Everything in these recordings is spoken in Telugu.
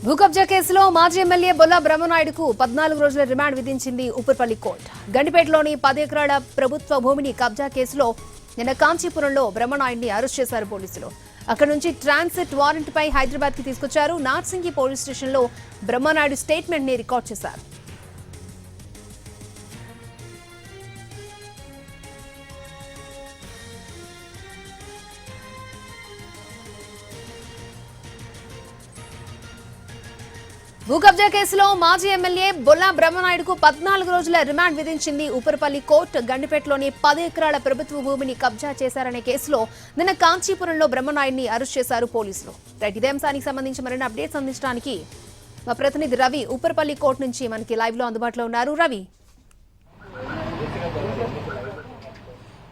భూకబ్జా కేసులో మాజీ ఎమ్మెల్యే బొల్లా బ్రహ్మనాయుడుకు 14 రోజుల రిమాండ్ విధించింది ఉప్పర్పల్లి కోర్టు. గండిపేటలోని 10 ఎకరాల ప్రభుత్వ భూమిని కబ్జా కేసులో నిన్న కాంచీపురంలో బ్రహ్మనాయుడిని అరెస్ట్ చేశారు పోలీసులు. అక్కడి నుంచి ట్రాన్సిట్ వారెంట్ పై హైదరాబాద్ కి తీసుకొచ్చారు. నార్సింగి పోలీస్ స్టేషన్ లో బ్రహ్మనాయుడు స్టేట్మెంట్ ని రికార్డ్ చేశారు. భూకబ్జా కేసులో మాజీ ఎమ్మెల్యే బొల్లా బ్రహ్మనాయుడుకు 14 రోజుల రిమాండ్ విధించింది ఉప్పర్పల్లి కోర్టు. గండిపేటలోని 10 ఎకరాల ప్రభుత్వ భూమిని కబ్జా చేశారనే కేసులో నిన్న కాంచీపురంలో బ్రహ్మనాయుడిని అరెస్ట్ చేశారు పోలీసులు. ఇదే అంశానికి సంబంధించి మరిన్ని అప్డేట్స్ అందించడానికి మా ప్రతినిధి రవి ఉప్పర్పల్లి కోర్టు నుంచి మనకి లైవ్ లో అందుబాటులో ఉన్నారు. రవి,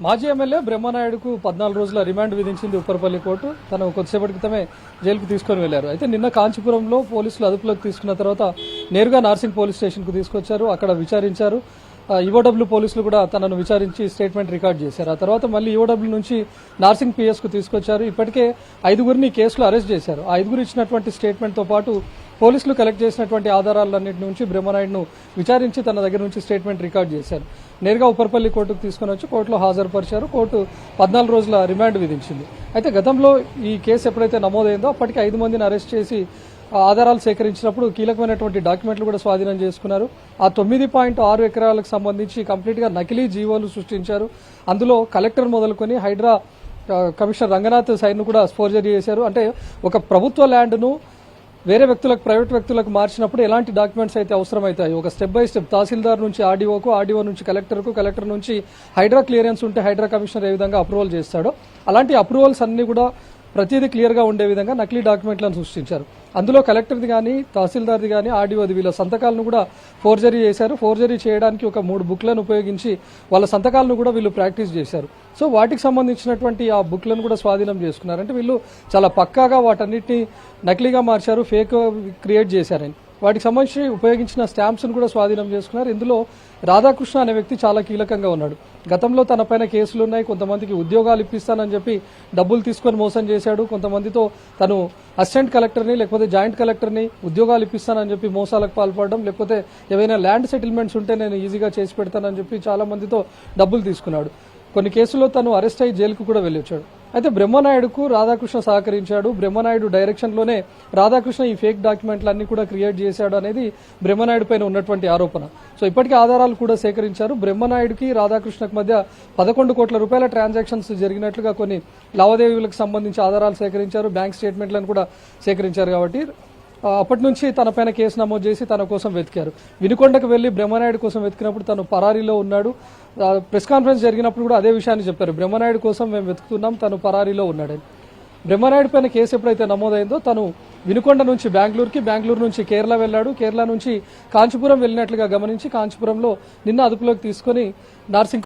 మాజీ ఎమ్మెల్యే బ్రహ్మనాయుడుకు 14 రోజుల రిమాండ్ విధించింది ఉప్పర్పల్లి కోర్టు. తను కొద్దిసేపటి క్రితమే జైలుకు తీసుకొని వెళ్లారు. అయితే నిన్న కాంచీపురంలో పోలీసులు అదుపులోకి తీసుకున్న తర్వాత నేరుగా నార్సింగ్ పోలీస్ స్టేషన్ కు తీసుకొచ్చారు. అక్కడ విచారించారు. ఈఓడబ్ల్యూ పోలీసులు కూడా తనను విచారించి స్టేట్మెంట్ రికార్డ్ చేశారు. ఆ తర్వాత మళ్ళీ ఈఓడబ్ల్యూ నుంచి నార్సింగ్ పిఎస్ కు తీసుకొచ్చారు. ఇప్పటికే 5గురిని కేసులో అరెస్ట్ చేశారు. ఆ 5గురు ఇచ్చినటువంటి స్టేట్మెంట్ తో పాటు పోలీసులు కలెక్ట్ చేసినటువంటి ఆధారాలన్నింటి నుంచి బ్రహ్మనాయుడును విచారించి తన దగ్గర నుంచి స్టేట్మెంట్ రికార్డ్ చేశారు. నేరుగా ఉప్పర్పల్లి కోర్టుకు తీసుకుని వచ్చి కోర్టులో హాజరుపరిచారు. కోర్టు 14 రోజుల రిమాండ్ విధించింది. అయితే గతంలో ఈ కేసు ఎప్పుడైతే నమోదైందో అప్పటికి 5 మందిని అరెస్ట్ చేసి ఆధారాలు సేకరించినప్పుడు కీలకమైనటువంటి డాక్యుమెంట్లు కూడా స్వాధీనం చేసుకున్నారు. ఆ 9.6 ఎకరాలకు సంబంధించి కంప్లీట్ గా నకిలీ జీవోలు సృష్టించారు. అందులో కలెక్టర్ మొదలుకొని హైడ్రా కమిషనర్ రంగనాథ్ సైన్ ను కూడా ఫోర్జరీ చేశారు. అంటే ఒక ప్రభుత్వ ల్యాండ్ ను వేరే వ్యక్తులకు, ప్రైవేట్ వ్యక్తులకు మార్చినప్పుడు ఎలాంటి డాక్యుమెంట్స్ అయితే అవసరమవుతాయి, ఒక స్టెప్ బై స్టెప్ తహసీల్దార్ నుంచి ఆర్డీఓకు, ఆర్డీఓ నుంచి కలెక్టర్కు, కలెక్టర్ నుంచి హైడ్రా క్లియరెన్స్ ఉంటే హైడ్రా కమిషనర్ ఏ విధంగా అప్రూవల్ చేస్తాడో అలాంటి అప్రూవల్స్ అన్ని కూడా ప్రతిదీ క్లియర్ గా ఉండే విధంగా నకిలీ డాక్యుమెంట్లను సృష్టించారు. అందులో కలెక్టర్ది కానీ, తహసీల్దార్ది కానీ, ఆర్డీఓది వీళ్ళ సంతకాలను కూడా ఫోర్జరీ చేశారు. ఫోర్జరీ చేయడానికి ఒక 3 బుక్లను ఉపయోగించి వాళ్ళ సంతకాలను కూడా వీళ్ళు ప్రాక్టీస్ చేశారు. సో వాటికి సంబంధించినటువంటి ఆ బుక్లను కూడా స్వాధీనం చేసుకున్నారు. అంటే వీళ్ళు చాలా పక్కాగా వాటన్నిటిని నకిలీగా మార్చారు, ఫేక్ క్రియేట్ చేశారని. వాటికి సంబంధించి ఉపయోగించిన స్టాంప్స్ ను కూడా స్వాధీనం చేసుకున్నారు. ఇందులో రాధాకృష్ణ అనే వ్యక్తి చాలా కీలకంగా ఉన్నాడు. గతంలో తన పైన కేసులున్నాయి. కొంతమందికి ఉద్యోగాలు ఇప్పిస్తానని చెప్పి డబ్బులు తీసుకొని మోసం చేశాడు. కొంతమందితో తను అసిస్టెంట్ కలెక్టర్ని లేకపోతే జాయింట్ కలెక్టర్ని ఉద్యోగాలు ఇప్పిస్తానని చెప్పి మోసాలకు పాల్పడడం, లేకపోతే ఏవైనా ల్యాండ్ సెటిల్మెంట్స్ ఉంటే నేను ఈజీగా చేసి పెడతానని చెప్పి చాలా మందితో డబ్బులు తీసుకున్నాడు. కొన్ని కేసుల్లో తను అరెస్ట్ అయ్యి జైలుకు కూడా వెళ్ళొచ్చాడు. అయితే బ్రహ్మనాయుడుకు రాధాకృష్ణ సహకరించాడు. బ్రహ్మనాయుడు డైరెక్షన్ లోనే రాధాకృష్ణ ఈ ఫేక్ డాక్యుమెంట్లన్నీ కూడా క్రియేట్ చేశాడు అనేది బ్రహ్మనాయుడు పైన ఉన్నటువంటి ఆరోపణ. సో ఇప్పటికే ఆధారాలు కూడా సేకరించారు. బ్రహ్మనాయుడుకి రాధాకృష్ణకు మధ్య 11 కోట్ల రూపాయల ట్రాన్సాక్షన్స్ జరిగినట్లుగా కొన్ని లావాదేవీలకు సంబంధించి ఆధారాలు సేకరించారు. బ్యాంక్ స్టేట్మెంట్లను కూడా సేకరించారు. కాబట్టి అప్పటి నుంచి తన పైన కేసు నమోదు చేసి తన కోసం వెతికారు. వినుకొండకు వెళ్లి బ్రహ్మనాయుడు కోసం వెతికినప్పుడు తను పరారీలో ఉన్నాడు. ప్రెస్ కాన్ఫరెన్స్ జరిగినప్పుడు కూడా అదే విషయాన్ని చెప్పారు. బ్రహ్మనాయుడు కోసం మేము వెతుకుతున్నాం, తను పరారీలో ఉన్నాడని. బ్రహ్మనాయుడు పైన కేసు ఎప్పుడైతే నమోదైందో తను వినుకొండ నుంచి బెంగళూరు నుంచి కేరళ వెళ్లాడు. కేరళ నుంచి కాంచీపురం వెళ్ళినట్లుగా గమనించి కాంచీపురంలో నిన్న అదుపులోకి తీసుకుని నార్సింగ్